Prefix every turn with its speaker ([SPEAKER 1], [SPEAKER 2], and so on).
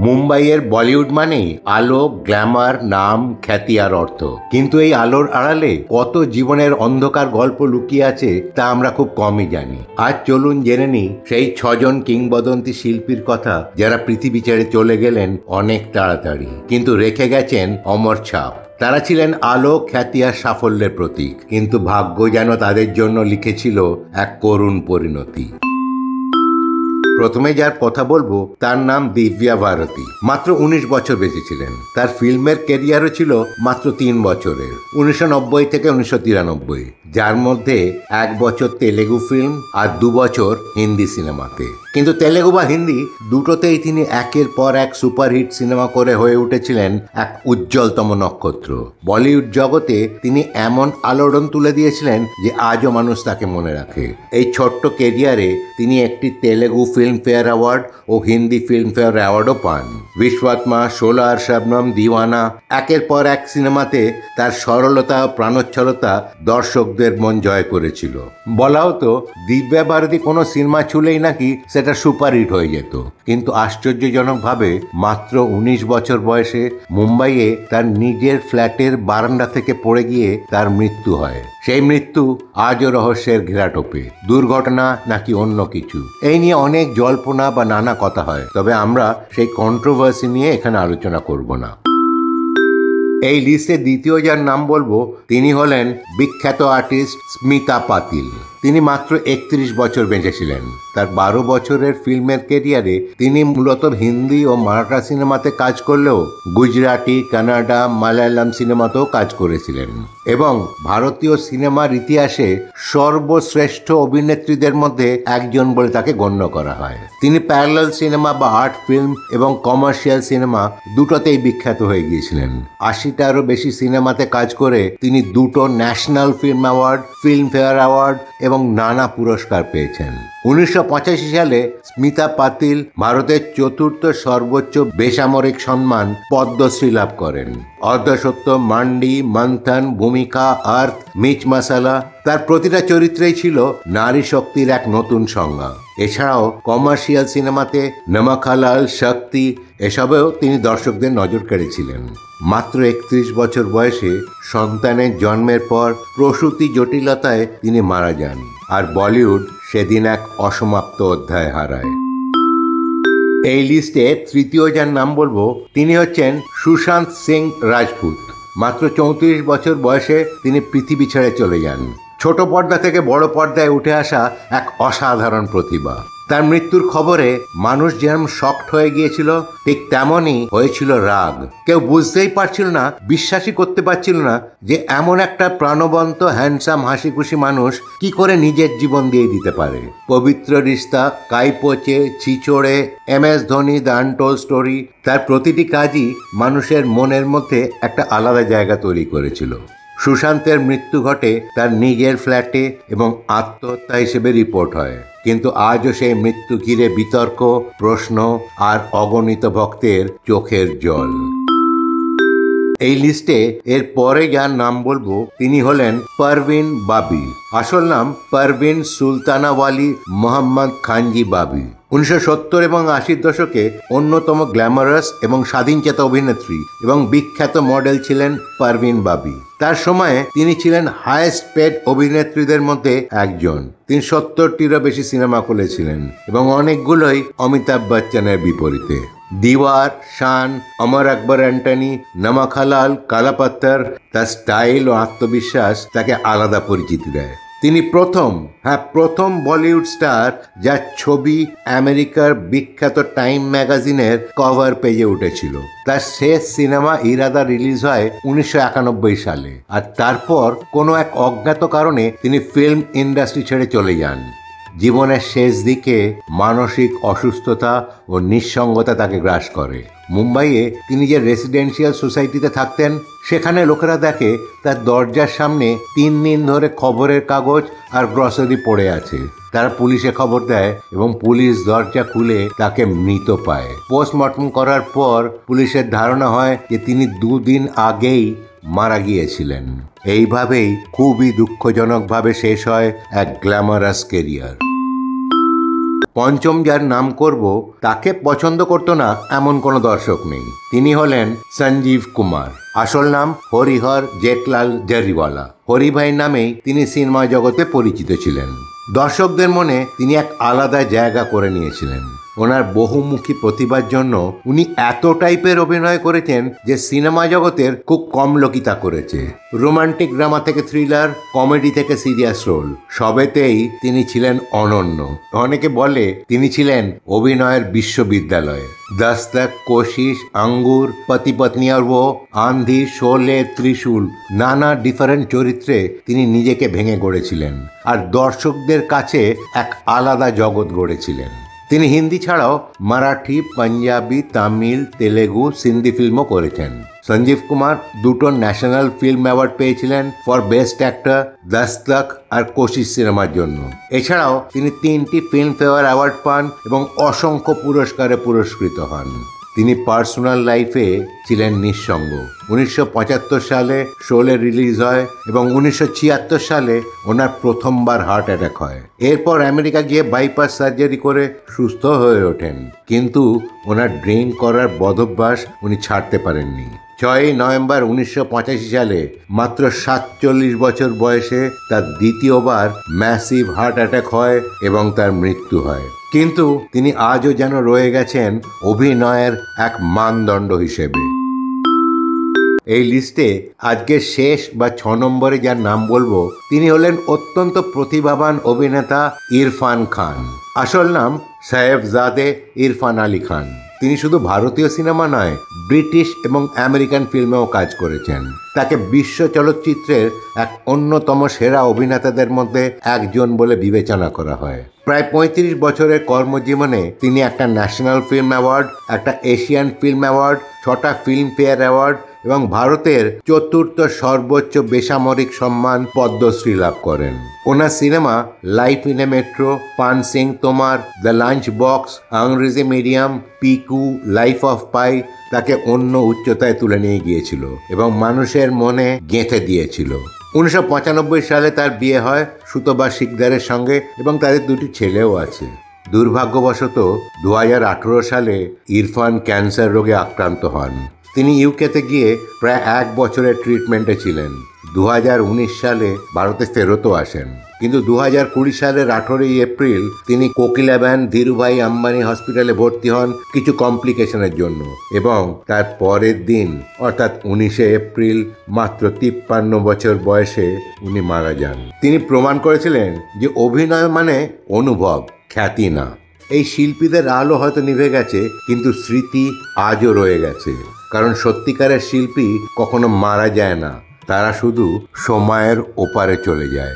[SPEAKER 1] মুম্বাইয়ের বলিউড মানেই আলো, গ্ল্যামার, নাম, খ্যাতি আর অর্থ। কিন্তু এই আলোর আড়ালে কত জীবনের অন্ধকার গল্প লুকিয়ে আছে তা আমরা খুব কমই জানি। আজ চলুন জেনে নিই সেই 6জন কিংবদন্তি শিল্পীর কথা যারা পৃথিবী ছেড়ে চলে গেলেন অনেক তাড়াতাড়ি, কিন্তু রেখে গেছেন অমর ছাপ। তারা ছিলেন আলো, খ্যাতি আর সাফল্যের প্রতীক, কিন্তু ভাগ্য যেন তাদের জন্য লিখেছিল এক করুণ পরিণতি। প্রথমে যার কথা বলবো তার নাম দিব্যা ভারতী। মাত্র 19 বছর বেঁচে ছিলেন। তার ফিল্মের ক্যারিয়ারও ছিল মাত্র 3 বছরের, 1990 থেকে 1993, যার মধ্যে 1 বছর তেলেগু ফিল্ম আর 2 বছর হিন্দি সিনেমাতে। কিন্তু তেলেগু বা হিন্দি দুটোতেই তিনি একের পর এক সুপারহিট সিনেমা করে হয়ে উঠেছিলেন এক উজ্জ্বলতম নক্ষত্র। বলিউড জগতে তিনি এমন আলোড়ন তুলে দিয়েছিলেন যে আজও মানুষ তাকে মনে রাখে। এই ছোট্ট ক্যারিয়ারে তিনি একটি তেলেগু ফিল্মফেয়ার অ্যাওয়ার্ড ও হিন্দি ফিল্মফেয়ার অ্যাওয়ার্ডও পান। বিশ্বআত্মা, সোলার, শবনম, দিওয়ানা, একের পর এক সিনেমাতে তার সরলতা ও প্রাণোচ্ছলতা দর্শকদের মন জয় করেছিল। বলা হতো দিব্যা ভারতী কোনো সিনেমা ছুলেই নাকি সেটা সুপারহিট হয়ে যেত। কিন্তু আশ্চর্যজনকভাবে মাত্র 19 বছর বয়সে মুম্বাইয়ে তার নিজের ফ্ল্যাটের বারান্দা থেকে পড়ে গিয়ে তার মৃত্যু হয়। সেই মৃত্যু আজও রহস্যের ঘেরাটোপে। দুর্ঘটনা নাকি অন্য কিছু, এই নিয়ে অনেক জল্পনা বা নানা কথা হয়, তবে আমরা সেই কন্ট্রোভার্সি নিয়ে এখানে আলোচনা করব না। এই লিস্টে দ্বিতীয় যার নাম বলবো তিনি হলেন বিখ্যাত আর্টিস্ট স্মিতা পাতিল। তিনি মাত্র 31 বছর বেঁচেছিলেন। তার 12 বছরের ফিল্মের ক্যারিয়ারে তিনি মূলত হিন্দি ও মারাঠা সিনেমাতে কাজ করলেও গুজরাটি, কানাডা, মালায়ালাম সিনেমাতেও কাজ করেছিলেন এবং ভারতীয় সিনেমার ইতিহাসে সর্বশ্রেষ্ঠ অভিনেত্রীদের মধ্যে একজন বলে তাকে গণ্য করা হয়। তিনি প্যারালাল সিনেমা বা আর্ট ফিল্ম এবং কমার্শিয়াল সিনেমা দুটোতেই বিখ্যাত হয়ে গিয়েছিলেন। 80টারও বেশি সিনেমাতে কাজ করে তিনি 2টো national film award, filmfare award এবং নানা পুরস্কার পেয়েছেন। 1985 সালে স্মিতা পাতিল ভারতের 4র্থ সর্বোচ্চ বেসামরিক সম্মান পদ্মশ্রী লাভ করেন। অর্ধসত্য, মান্ডি, মন্থন, ভূমিকা, আর্থ, মির্চ মশালা, তার প্রতিটা চরিত্রেই ছিল নারী শক্তির এক নতুন সংজ্ঞা। এছাড়াও কমার্শিয়াল সিনেমাতে নমক হালাল, শক্তি এসবেও তিনি দর্শকদের নজর কেড়েছিলেন। মাত্র 31 বছর বয়সে সন্তানের জন্মের পর প্রসূতি জটিলতায় তিনি মারা যান, আর বলিউড সেদিন এক অসমাপ্ত অধ্যায় হারায়। এই লিস্টে তৃতীয় যার নাম বলবো তিনি হচ্ছেন সুশান্ত সিং রাজপুত। মাত্র 34 বছর বয়সে তিনি পৃথিবী ছেড়ে চলে যান। ছোট পর্দা থেকে বড় পর্দায় উঠে আসা এক অসাধারণ প্রতিভা। তার মৃত্যুর খবরে মানুষ যেমন শকড হয়ে গিয়েছিল, ঠিক তেমনই হয়েছিল রাগ। কেউ বুঝতেই পারছিল না, বিশ্বাসই করতে পারছিল না যে এমন একটা প্রাণবন্ত, হ্যান্ডসাম, হাসিখুশি মানুষ কি করে নিজের জীবন দিয়ে দিতে পারে। পবিত্র রিস্তা, Kaipoche, ছিচড়ে, MS Dhoni, the untold story, তার প্রতিটি কাজই মানুষের মনের মধ্যে একটা আলাদা জায়গা তৈরি করেছিল। সুশান্তের মৃত্যু ঘটে তার নিজের ফ্ল্যাটে এবং আত্মহত্যা হিসেবে রিপোর্ট হয়। কিন্তু আজও সেই মৃত্যু ঘিরে বিতর্ক, প্রশ্ন আর অগণিত ভক্তের চোখের জল। এই লিস্টে এর পরে যার নাম বলবো তিনি হলেন পারভিন বাবি। আসল নাম পারভিন সুলতানাওয়ালি মোহাম্মদ খানজি বাবি। 1970 এবং 80-র দশকে অন্যতম গ্ল্যামারাস এবং স্বাধীনচেতা অভিনেত্রী এবং বিখ্যাত মডেল ছিলেন পারভিন বাবি। তার সময়ে তিনি ছিলেন হাইয়েস্ট পেড অভিনেত্রীদের মধ্যে একজন। তিনি 70টিরও বেশি সিনেমা করেছিলেন এবং অনেকগুলোই অমিতাভ বচ্চনের বিপরীতে। দিওয়ার, শান, অমর আকবর অ্যান্টনি, নমক হালাল, কালা পাত্থর, তার স্টাইল ও আত্মবিশ্বাস তাকে আলাদা পরিচিতি দেয়। তিনি প্রথম বলিউড স্টার যার ছবি আমেরিকার বিখ্যাত টাইম ম্যাগাজিনের কভার পেজে উঠেছিল। তার শেষ সিনেমা ইরাদা রিলিজ হয় 1991 সালে, আর তারপর কোনো এক অজ্ঞাত কারণে তিনি ফিল্ম ইন্ডাস্ট্রি ছেড়ে চলে যান। জীবনের শেষ দিকে মানসিক অসুস্থতা ও নিঃসঙ্গতা তাকে গ্রাস করে। মুম্বাইয়ে তিনি যে রেসিডেন্সিয়াল সোসাইটিতে থাকতেন, সেখানে লোকেরা দেখে তার দরজার সামনে 3 দিন ধরে খবরের কাগজ আর গ্রসারি পড়ে আছে। তারা পুলিশে খবর দেয় এবং পুলিশ দরজা খুলে তাকে মৃত পায়। পোস্টমর্টম করার পর পুলিশের ধারণা হয় যে তিনি 2 দিন আগেই মারা গিয়েছিলেন। এইভাবেই খুবই দুঃখজনকভাবে শেষ হয় এক গ্ল্যামারাস ক্যারিয়ার। পঞ্চম যার নাম করব তাকে পছন্দ করতো না এমন কোনো দর্শক নেই। তিনি হলেন সঞ্জীব কুমার। আসল নাম হরিহর জেঠলাল জারিওয়ালা। হরিভাই নামেই তিনি সিনেমা জগতে পরিচিত ছিলেন। দর্শকদের মনে তিনি এক আলাদা জায়গা করে নিয়েছিলেন। ওনার বহুমুখী প্রতিভার জন্য উনি এত টাইপের অভিনয় করেছেন যে সিনেমা জগতের খুব কম লোকই তা করেছে। রোমান্টিক ড্রামা থেকে থ্রিলার, কমেডি থেকে সিরিয়াস রোল, সবেতেই তিনি ছিলেন অনন্য। অনেকে বলে তিনি ছিলেন অভিনয়ের বিশ্ববিদ্যালয়। দস্তক, কোশিশ, আঙ্গুর, পতি পত্নী আর वो, আন্ধি, শোলে, ত্রিশূল, নানা ডিফারেন্ট চরিত্রে তিনি নিজেকে ভেঙে গড়েছিলেন আর দর্শকদের কাছে এক আলাদা জগৎ গড়েছিলেন। তিনি হিন্দি ছাড়াও মারাঠি, পাঞ্জাবি, তামিল, তেলেগু, সিন্ধি ফিল্মও করেছেন। সঞ্জীব কুমার দুটো ন্যাশনাল ফিল্ম অ্যাওয়ার্ড পেয়েছিলেন ফর বেস্ট অ্যাক্টর, দস্তক আর কোশিশ সিনেমার জন্য। এছাড়াও তিনি 3টি ফিল্মফেয়ার অ্যাওয়ার্ড পান এবং অসংখ্য পুরস্কারে পুরস্কৃত হন। তিনি পার্সোনাল লাইফে ছিলেন নিঃসঙ্গ। 1975 সালে শোলে রিলিজ হয় এবং 1976 সালে ওনার প্রথমবার হার্ট অ্যাটাক হয়। এরপর আমেরিকা গিয়ে বাইপাস সার্জারি করে সুস্থ হয়ে ওঠেন, কিন্তু ওনার ড্রিঙ্ক করার বদভ্যাস উনি ছাড়তে পারেননি। 6 নভেম্বর 1985 সালে মাত্র 47 বছর বয়সে তার দ্বিতীয়বার ম্যাসিভ হার্ট অ্যাটাক হয় এবং তার মৃত্যু হয়। কিন্তু তিনি আজও যেন রয়ে গেছেন অভিনয়ের এক মানদণ্ড হিসেবে। এই লিস্টে আজকের শেষ বা 6 নম্বরে যার নাম বলবো তিনি হলেন অত্যন্ত প্রতিভাবান অভিনেতা ইরফান খান। আসল নাম সাহেবজাদে ইরফান আলী খান। তিনি শুধু ভারতীয় সিনেমা নয়, ব্রিটিশ এবং আমেরিকান ফিল্মেও কাজ করেছেন। তাকে বিশ্ব চলচ্চিত্রের এক অন্যতম সেরা অভিনেতাদের মধ্যে একজন বলে বিবেচনা করা হয়। প্রায় 35 বছরের কর্মজীবনে তিনি একটা ন্যাশনাল ফিল্ম অ্যাওয়ার্ড, একটা এশিয়ান ফিল্ম অ্যাওয়ার্ড, 6টা ফিল্মফেয়ার অ্যাওয়ার্ড এবং ভারতের 4র্থ সর্বোচ্চ বেসামরিক সম্মান পদ্মশ্রী লাভ করেন। ওনার cinema life in a metro, Paan Singh Tomar, the lunch box, Angrezi medium, Piku, life of Pi তাকে অন্য উচ্চতায় তুলে নিয়ে গিয়েছিল এবং মানুষের মনে গেঁথে দিয়েছিল। 1995 সালে তার বিয়ে হয় সুতপা শিকদারের সঙ্গে এবং তাদের 2টি ছেলেও আছে। দুর্ভাগ্যবশত 2018 সালে ইরফান ক্যান্সার রোগে আক্রান্ত হন। তিনি ইউকেতে গিয়ে প্রায় 1 বছরের ট্রিটমেন্টে ছিলেন। 2019 সালে ভারতে ফেরতও আসেন, কিন্তু 2020 সালের 18 এপ্রিল তিনি কোকিলাবেন ধীরুভাই আম্বানি হসপিটালে ভর্তি হন কিছু কমপ্লিকেশনের জন্য এবং তার পরের দিন অর্থাৎ 19 এপ্রিল মাত্র 53 বছর বয়সে উনি মারা যান। তিনি প্রমাণ করেছিলেন যে অভিনয় মানে অনুভব, খ্যাতি না। এই শিল্পীদের আলো হয়তো নিভে গেছে, কিন্তু স্মৃতি আজও রয়ে গেছে। কারণ সত্যিকারের শিল্পী কখনো মারা যায় না, তারা শুধু সময়ের ওপারে চলে যায়।